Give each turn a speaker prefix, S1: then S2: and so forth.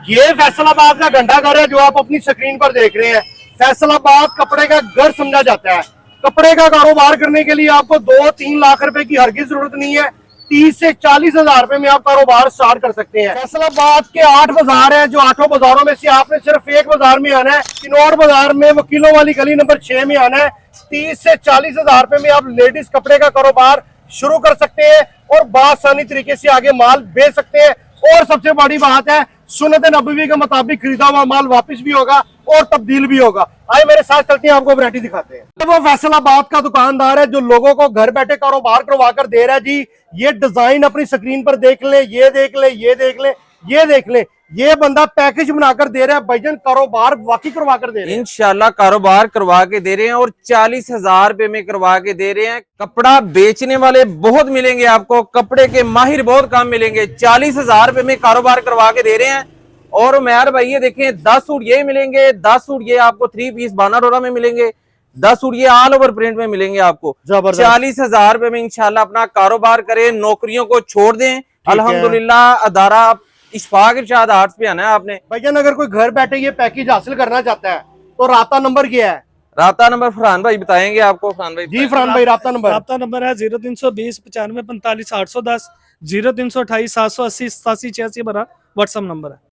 S1: ये फैसलाबाद का घंटाघर है जो आप अपनी स्क्रीन पर देख रहे हैं। फैसलाबाद कपड़े का घर समझा जाता है। कपड़े का कारोबार करने के लिए आपको 2-3 लाख रुपए की हरगिज जरूरत नहीं है। 30 से 40 हजार रुपए में आप कारोबार स्टार्ट कर सकते हैं। फैसलाबाद के 8 बाजार हैं, जो 8 बाजारों में से आपने सिर्फ एक बाजार में आना है, चिनौर बाजार में वकीलों वाली गली नंबर 6 में आना है। 30 से 40 हजार रुपए में आप लेडीज कपड़े का कारोबार शुरू कर सकते हैं और बासानी तरीके से आगे माल बेच सकते हैं। और सबसे बड़ी बात है, सुन्नत नबवी के मुताबिक खरीदा हुआ माल वापस भी होगा और तब्दील भी होगा। आइए मेरे साथ चलते हैं, आपको वैरायटी दिखाते हैं। वो फैसलाबाद का दुकानदार है जो लोगों को घर बैठे कारोबार करवा कर दे रहा है जी। ये डिजाइन अपनी स्क्रीन पर देख ले, ये देख ले, ये देख ले, ये देख ले। ये बंदा पैकेज बनाकर दे रहा है भाईजान, कारोबार वाकई करवा कर दे रहे हैं।
S2: इंशाल्लाह कारोबार करवा के दे रहे हैं और 40,000 रुपए में करवा के दे रहे हैं। कपड़ा बेचने वाले बहुत मिलेंगे आपको, कपड़े के माहिर बहुत कम मिलेंगे। 40,000 रुपए में कारोबार करवा के दे रहे हैं। और उमैर भाई ये देखें, 10 सूट ये मिलेंगे, 10 सूट ये आपको 3 पीस बानाडोरा में मिलेंगे, 10 सूट ये ऑल ओवर प्रिंट में मिलेंगे आपको। 40,000 रुपए में इंशाल्लाह अपना कारोबार करें, नौकरियों को छोड़ दें। अल्हम्दुलिल्लाह अदारा इशफाक इरशाद आर्ट्स पे आना है आपने।
S1: भाईजान अगर कोई घर बैठे ये पैकेज हासिल करना चाहता है तो राब्ता नंबर क्या है?
S2: राब्ता नंबर फरहान भाई बताएंगे आपको। फरहान भाई
S1: जी फरहान भाई, राब्ता नंबर
S3: है 0320 95 45 810, 0328 780 87 86 व्हाट्सएप नंबर है।